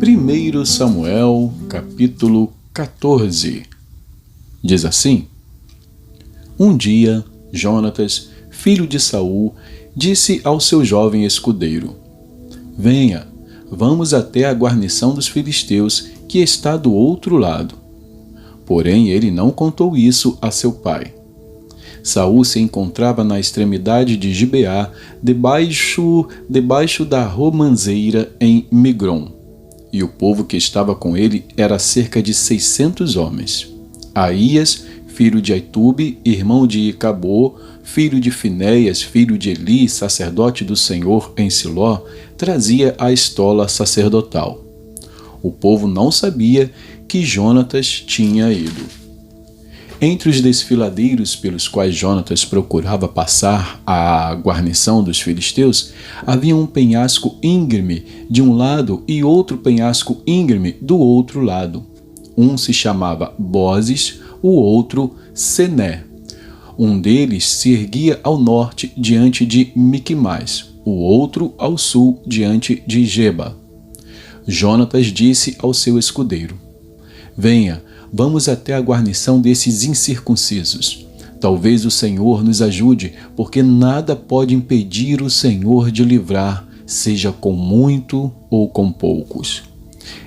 Primeiro Samuel, capítulo 14. Diz assim: Um dia, Jonatas, filho de Saul, disse ao seu jovem escudeiro: Venha, vamos até a guarnição dos filisteus, que está do outro lado. Porém, ele não contou isso a seu pai. Saul se encontrava na extremidade de Gibeá, debaixo da romanceira em Migron. E o povo que estava com ele era cerca de 600 homens. Aías, filho de Aitube, irmão de Icabô, filho de Finéias, filho de Eli, sacerdote do Senhor em Siló, trazia a estola sacerdotal. O povo não sabia que Jonatas tinha ido. Entre os desfiladeiros pelos quais Jonatas procurava passar à guarnição dos filisteus, havia um penhasco íngreme de um lado e outro penhasco íngreme do outro lado. Um se chamava Bozes, o outro Sené. Um deles se erguia ao norte diante de Miquimais, o outro ao sul diante de Geba. Jonatas disse ao seu escudeiro: Venha, vamos até a guarnição desses incircuncisos. Talvez o Senhor nos ajude, porque nada pode impedir o Senhor de livrar, seja com muito ou com poucos.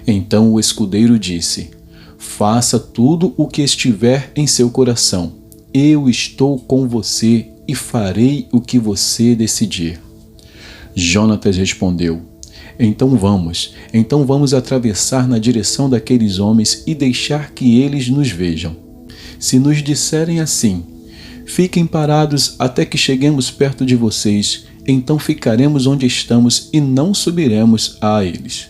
Então o escudeiro disse: Faça tudo o que estiver em seu coração. Eu estou com você e farei o que você decidir. Jonatas respondeu: Então vamos atravessar na direção daqueles homens e deixar que eles nos vejam. Se nos disserem assim: Fiquem parados até que cheguemos perto de vocês, então ficaremos onde estamos e não subiremos a eles.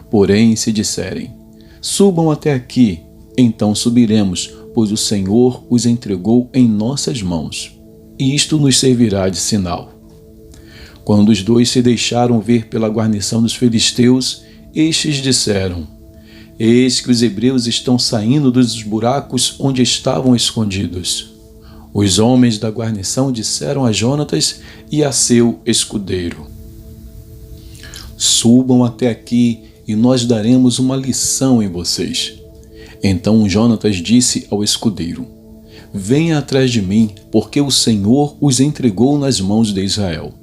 Porém, se disserem: Subam até aqui, então subiremos, pois o Senhor os entregou em nossas mãos. E isto nos servirá de sinal. Quando os dois se deixaram ver pela guarnição dos filisteus, estes disseram: Eis que os hebreus estão saindo dos buracos onde estavam escondidos. Os homens da guarnição disseram a Jonatas e a seu escudeiro: Subam até aqui e nós daremos uma lição em vocês. Então Jonatas disse ao escudeiro: Venha atrás de mim, porque o Senhor os entregou nas mãos de Israel.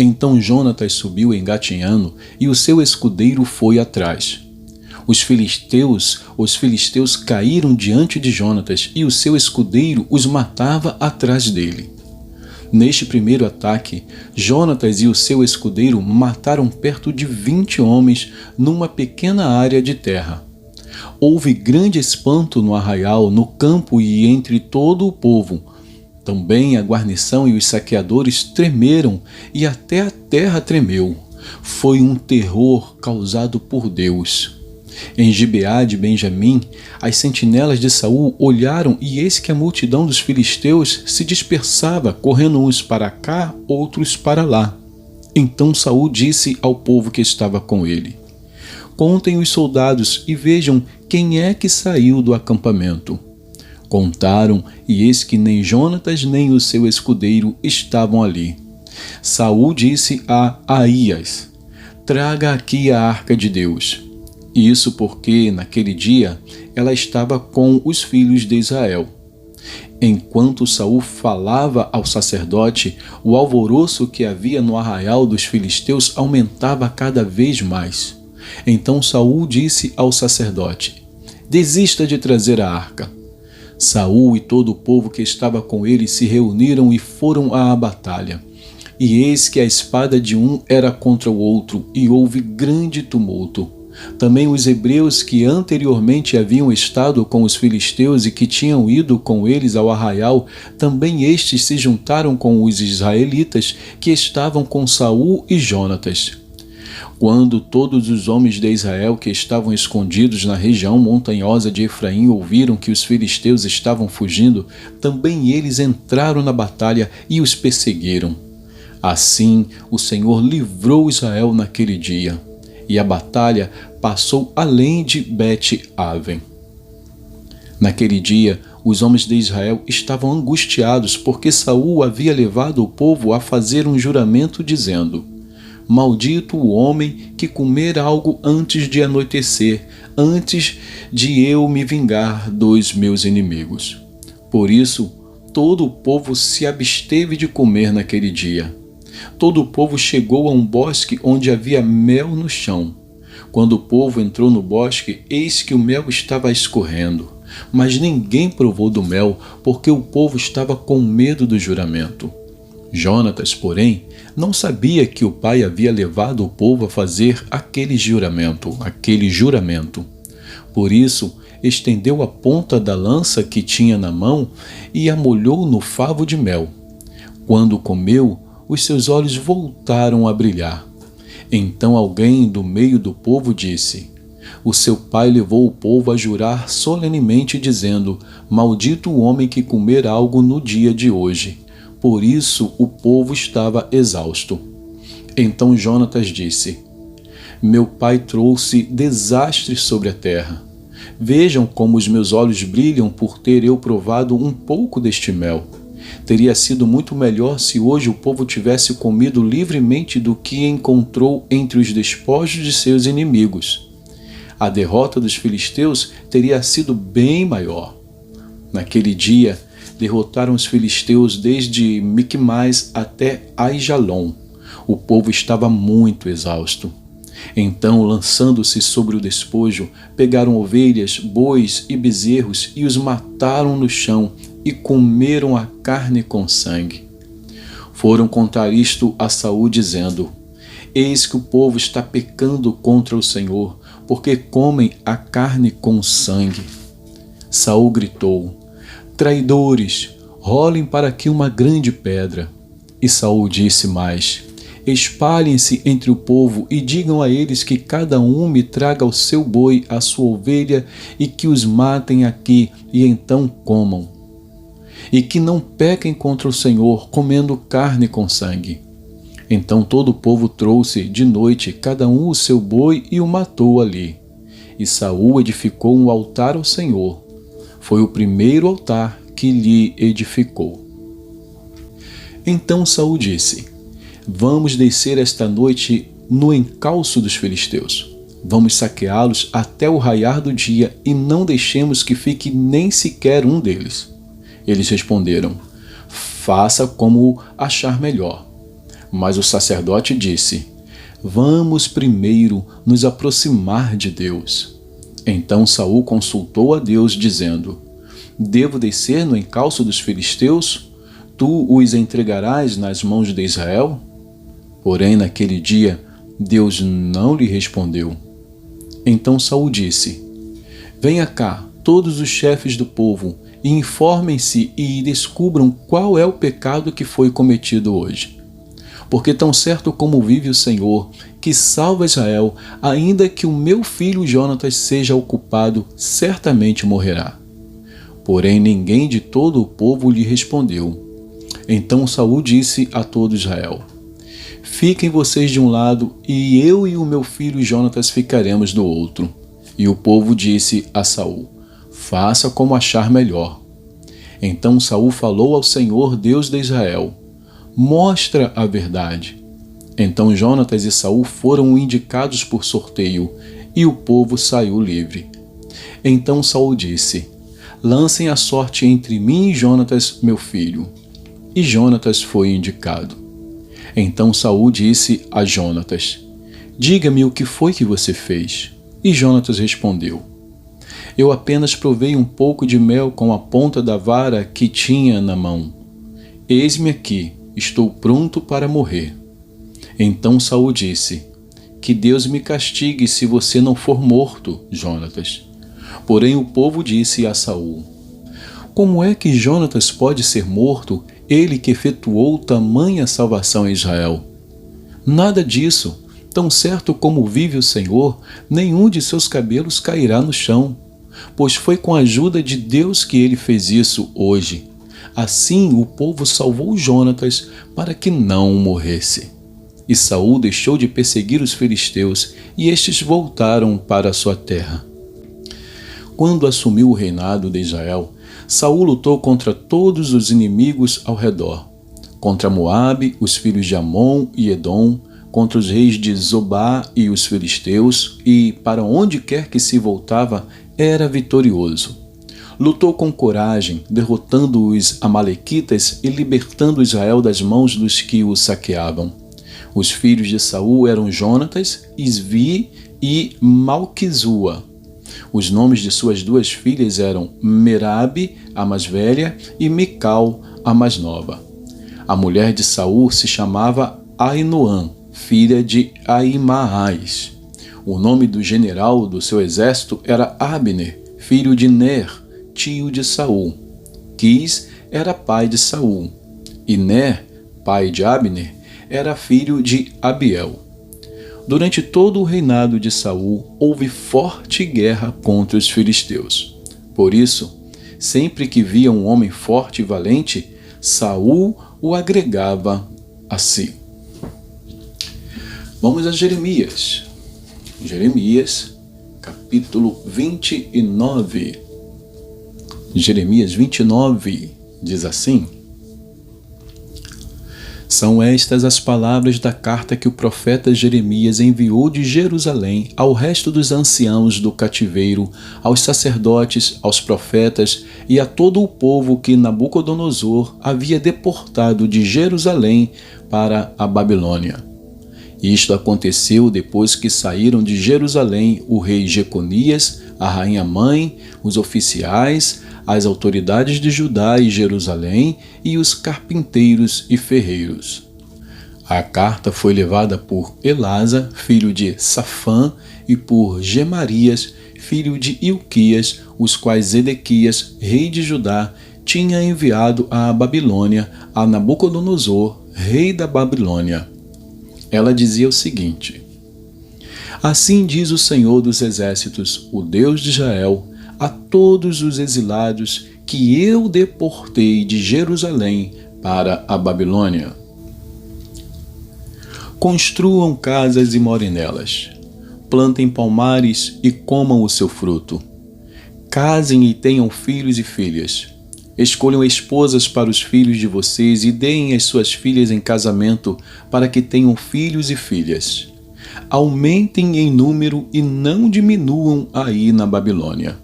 Então Jonatas subiu engatinhando e o seu escudeiro foi atrás. Os filisteus caíram diante de Jonatas e o seu escudeiro os matava atrás dele. Neste primeiro ataque, Jonatas e o seu escudeiro mataram perto de 20 homens numa pequena área de terra. Houve grande espanto no arraial, no campo e entre todo o povo. Também a guarnição e os saqueadores tremeram e até a terra tremeu. Foi um terror causado por Deus. Em Gibeá de Benjamim, as sentinelas de Saul olharam e eis que a multidão dos filisteus se dispersava, correndo uns para cá, outros para lá. Então Saul disse ao povo que estava com ele: Contem os soldados e vejam quem é que saiu do acampamento. Contaram, e eis que nem Jonatas nem o seu escudeiro estavam ali. Saul disse a Aías: Traga aqui a arca de Deus. Isso porque, naquele dia, ela estava com os filhos de Israel. Enquanto Saul falava ao sacerdote, o alvoroço que havia no arraial dos filisteus aumentava cada vez mais. Então Saul disse ao sacerdote: Desista de trazer a arca. Saul e todo o povo que estava com ele se reuniram e foram à batalha. E eis que a espada de um era contra o outro, e houve grande tumulto. Também os hebreus que anteriormente haviam estado com os filisteus e que tinham ido com eles ao arraial, também estes se juntaram com os israelitas que estavam com Saul e Jonatas. Quando todos os homens de Israel que estavam escondidos na região montanhosa de Efraim ouviram que os filisteus estavam fugindo, também eles entraram na batalha e os perseguiram. Assim, o Senhor livrou Israel naquele dia, e a batalha passou além de Bet-Aven. Naquele dia, Os homens de Israel estavam angustiados porque Saul havia levado o povo a fazer um juramento dizendo: Maldito o homem que comer algo antes de anoitecer, antes de eu me vingar dos meus inimigos. Por isso, todo o povo se absteve de comer naquele dia. Todo o povo chegou a um bosque onde havia mel no chão. Quando o povo entrou no bosque, eis que o mel estava escorrendo. Mas ninguém provou do mel, porque o povo estava com medo do juramento. Jonatas, porém, não sabia que o pai havia levado o povo a fazer aquele juramento. Por isso, estendeu a ponta da lança que tinha na mão e a molhou no favo de mel. Quando comeu, os seus olhos voltaram a brilhar. Então alguém do meio do povo disse: O seu pai levou o povo a jurar solenemente, dizendo: Maldito o homem que comer algo no dia de hoje. Por isso o povo estava exausto. Então Jonatas disse: Meu pai trouxe desastre sobre a terra. Vejam como os meus olhos brilham por ter eu provado um pouco deste mel. Teria sido muito melhor se hoje o povo tivesse comido livremente do que encontrou entre os despojos de seus inimigos. A derrota dos filisteus teria sido bem maior. Naquele dia, derrotaram os filisteus desde Micmais até Aijalon. O povo estava muito exausto. Então, lançando-se sobre o despojo, pegaram ovelhas, bois e bezerros e os mataram no chão e comeram a carne com sangue. Foram contar isto a Saul, dizendo: Eis que o povo está pecando contra o Senhor, porque comem a carne com sangue. Saul gritou: Traidores, rolem para aqui uma grande pedra. E Saul disse mais: Espalhem-se entre o povo e digam a eles que cada um me traga o seu boi, a sua ovelha, e que os matem aqui, e então comam. E que não pequem contra o Senhor, comendo carne com sangue. Então todo o povo trouxe de noite cada um o seu boi e o matou ali. E Saul edificou um altar ao Senhor. Foi o primeiro altar que lhe edificou. Então Saul disse: Vamos descer esta noite no encalço dos filisteus. Vamos saqueá-los até o raiar do dia e não deixemos que fique nem sequer um deles. Eles responderam: Faça como achar melhor. Mas o sacerdote disse: Vamos primeiro nos aproximar de Deus. Então Saul consultou a Deus, dizendo: Devo descer no encalço dos filisteus? Tu os entregarás nas mãos de Israel? Porém, naquele dia, Deus não lhe respondeu. Então Saul disse: Venha cá, todos os chefes do povo, e informem-se e descubram qual é o pecado que foi cometido hoje. Porque tão certo como vive o Senhor, que salva Israel, ainda que o meu filho Jonatas seja o culpado, certamente morrerá. Porém, ninguém de todo o povo lhe respondeu. Então Saul disse a todo Israel: Fiquem vocês de um lado, e eu e o meu filho Jonatas ficaremos do outro. E o povo disse a Saul: Faça como achar melhor. Então Saul falou ao Senhor, Deus de Israel: Mostra a verdade. Então Jonatas e Saul foram indicados por sorteio, e o povo saiu livre. Então Saul disse: Lancem a sorte entre mim e Jonatas, meu filho. E Jonatas foi indicado. Então Saul disse a Jonatas: Diga-me o que foi que você fez. E Jonatas respondeu: Eu apenas provei um pouco de mel com a ponta da vara que tinha na mão. Eis-me aqui, estou pronto para morrer. Então Saul disse: Que Deus me castigue se você não for morto, Jonatas. Porém o povo disse a Saul: Como é que Jonatas pode ser morto, ele que efetuou tamanha salvação em Israel? Nada disso. Tão certo como vive o Senhor, nenhum de seus cabelos cairá no chão, pois foi com a ajuda de Deus que ele fez isso hoje. Assim o povo salvou Jonatas para que não morresse. E Saul deixou de perseguir os filisteus, e estes voltaram para a sua terra. quando assumiu o reinado de Israel, Saul lutou contra todos os inimigos ao redor, contra Moabe, os filhos de Amon e Edom, contra os reis de Zobá e os filisteus, e para onde quer que se voltava, era vitorioso. Lutou com coragem, derrotando os amalequitas e libertando Israel das mãos dos que o saqueavam. Os filhos de Saul eram Jonatas, Isvi e Malquizua. Os nomes de suas duas filhas eram Merabe, a mais velha, e Mical, a mais nova. A mulher de Saul se chamava Ainoã, filha de Ahimaás. O nome do general do seu exército era Abner, filho de Ner, tio de Saul. Quis era pai de Saul, e Ner, pai de Abner, era filho de Abiel. Durante todo o reinado de Saul, houve forte guerra contra os filisteus. Por isso, sempre que via um homem forte e valente, Saul o agregava a si. Vamos a Jeremias. Jeremias, capítulo 29. Jeremias 29 diz assim: São estas as palavras da carta que o profeta Jeremias enviou de Jerusalém ao resto dos anciãos do cativeiro, aos sacerdotes, aos profetas e a todo o povo que Nabucodonosor havia deportado de Jerusalém para a Babilônia. Isto aconteceu depois que saíram de Jerusalém o rei Jeconias, a rainha-mãe, os oficiais, as autoridades de Judá e Jerusalém e os carpinteiros e ferreiros. A carta foi levada por Elasa, filho de Safã, e por Gemarias, filho de Ilquias, os quais Zedequias, rei de Judá, tinha enviado à Babilônia a Nabucodonosor, rei da Babilônia. Ela dizia o seguinte: Assim diz o Senhor dos Exércitos, o Deus de Israel, a todos os exilados que eu deportei de Jerusalém para a Babilônia. Construam casas e morem nelas. Plantem palmares e comam o seu fruto. Casem e tenham filhos e filhas. Escolham esposas para os filhos de vocês e deem as suas filhas em casamento para que tenham filhos e filhas. Aumentem em número e não diminuam aí na Babilônia.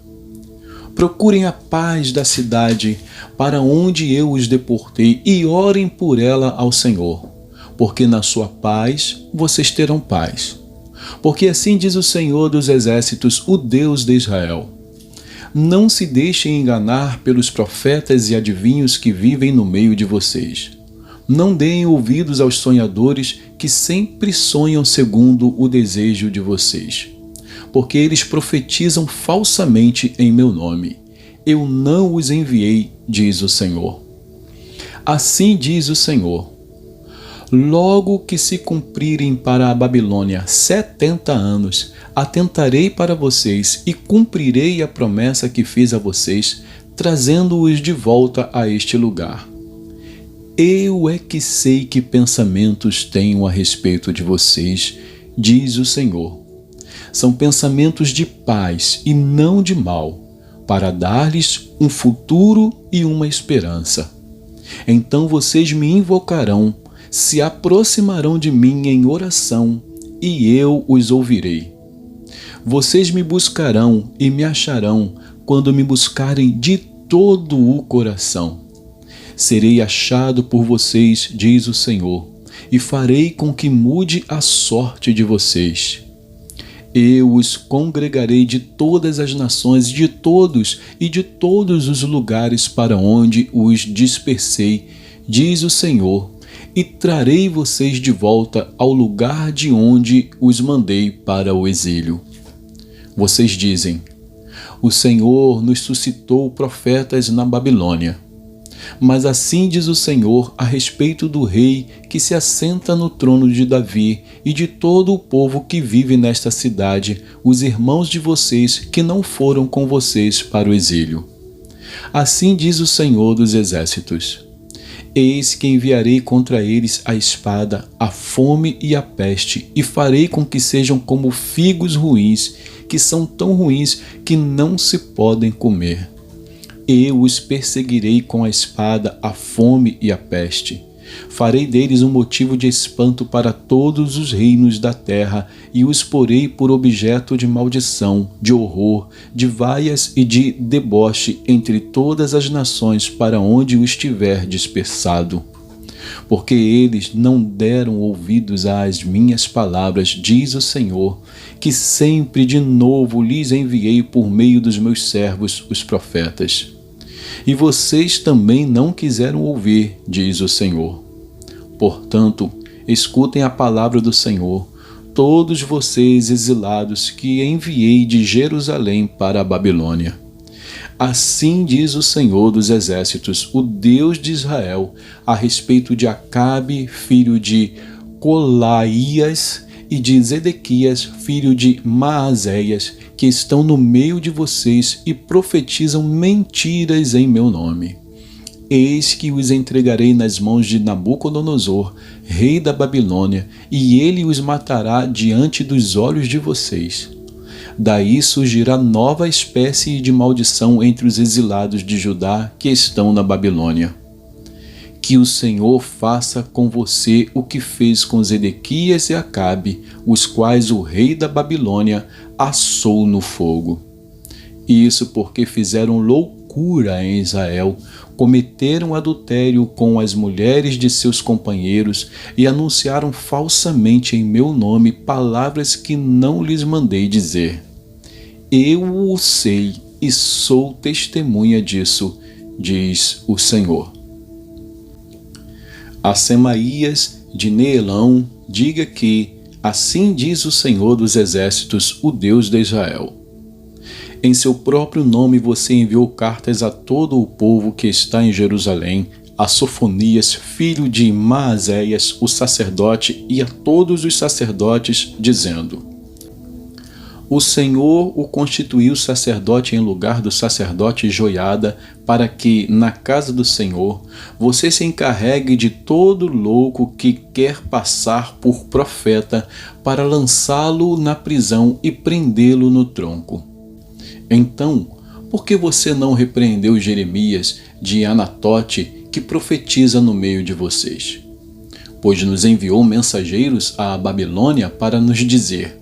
Procurem a paz da cidade para onde eu os deportei e orem por ela ao Senhor, porque na sua paz vocês terão paz. Porque assim diz o Senhor dos Exércitos, o Deus de Israel: Não se deixem enganar pelos profetas e adivinhos que vivem no meio de vocês. Não deem ouvidos aos sonhadores que sempre sonham segundo o desejo de vocês, porque eles profetizam falsamente em meu nome. Eu não os enviei, diz o Senhor. Assim diz o Senhor: Logo que se cumprirem para a Babilônia 70 anos, atentarei para vocês e cumprirei a promessa que fiz a vocês, trazendo-os de volta a este lugar. Eu é que sei que pensamentos tenho a respeito de vocês, diz o Senhor. São pensamentos de paz e não de mal, para dar-lhes um futuro e uma esperança. Então vocês me invocarão, se aproximarão de mim em oração, e eu os ouvirei. Vocês me buscarão e me acharão quando me buscarem de todo o coração. Serei achado por vocês, diz o Senhor, e farei com que mude a sorte de vocês. Eu os congregarei de todas as nações, de todos e de todos os lugares para onde os dispersei, diz o Senhor, e trarei vocês de volta ao lugar de onde os mandei para o exílio. Vocês dizem: O Senhor nos suscitou profetas na Babilônia. Mas assim diz o Senhor a respeito do rei que se assenta no trono de Davi e de todo o povo que vive nesta cidade, os irmãos de vocês que não foram com vocês para o exílio. Assim diz o Senhor dos Exércitos: Eis que enviarei contra eles a espada, a fome e a peste, e farei com que sejam como figos ruins, que são tão ruins que não se podem comer. Eu os perseguirei com a espada, a fome e a peste. Farei deles um motivo de espanto para todos os reinos da terra, e os porei por objeto de maldição, de horror, de vaias e de deboche entre todas as nações para onde o estiver dispersado. Porque eles não deram ouvidos às minhas palavras, diz o Senhor, que sempre de novo lhes enviei por meio dos meus servos, os profetas. E vocês também não quiseram ouvir, diz o Senhor. Portanto, escutem a palavra do Senhor, todos vocês exilados que enviei de Jerusalém para a Babilônia. Assim diz o Senhor dos Exércitos, o Deus de Israel, a respeito de Acabe, filho de Colaías, e de Zedequias, filho de Maazéias, que estão no meio de vocês e profetizam mentiras em meu nome. Eis que os entregarei nas mãos de Nabucodonosor, rei da Babilônia, e ele os matará diante dos olhos de vocês. Daí surgirá nova espécie de maldição entre os exilados de Judá que estão na Babilônia. Que o Senhor faça com você o que fez com Zedequias e Acabe, os quais o rei da Babilônia assou no fogo. Isso porque fizeram loucura em Israel, cometeram adultério com as mulheres de seus companheiros e anunciaram falsamente em meu nome palavras que não lhes mandei dizer. Eu o sei e sou testemunha disso, diz o Senhor. A Semaías de Neelão, diga que, assim diz o Senhor dos Exércitos, o Deus de Israel. Em seu próprio nome você enviou cartas a todo o povo que está em Jerusalém, a Sofonias, filho de Maazéias, o sacerdote, e a todos os sacerdotes, dizendo: o Senhor o constituiu sacerdote em lugar do sacerdote Joiada, para que, na casa do Senhor, você se encarregue de todo louco que quer passar por profeta, para lançá-lo na prisão e prendê-lo no tronco. Então, por que você não repreendeu Jeremias de Anatote, que profetiza no meio de vocês? Pois nos enviou mensageiros à Babilônia para nos dizer: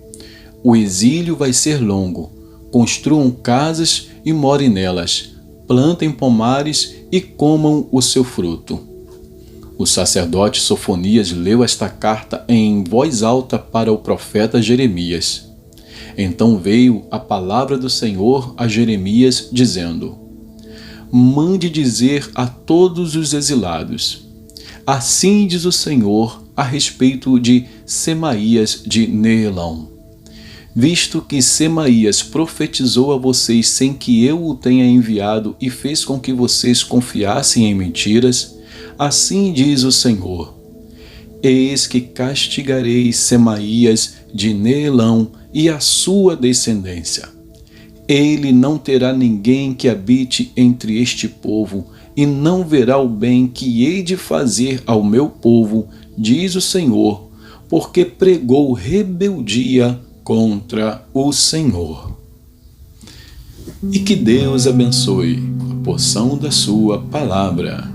o exílio vai ser longo, construam casas e morem nelas, plantem pomares e comam o seu fruto. O sacerdote Sofonias leu esta carta em voz alta para o profeta Jeremias. Então veio a palavra do Senhor a Jeremias, dizendo: mande dizer a todos os exilados: assim diz o Senhor a respeito de Semaías de Neelão. Visto que Semaías profetizou a vocês sem que eu o tenha enviado e fez com que vocês confiassem em mentiras, assim diz o Senhor: eis que castigarei Semaías de Neelão e a sua descendência. Ele não terá ninguém que habite entre este povo, e não verá o bem que hei de fazer ao meu povo, diz o Senhor, porque pregou rebeldia contra o Senhor. E que Deus abençoe a porção da sua palavra.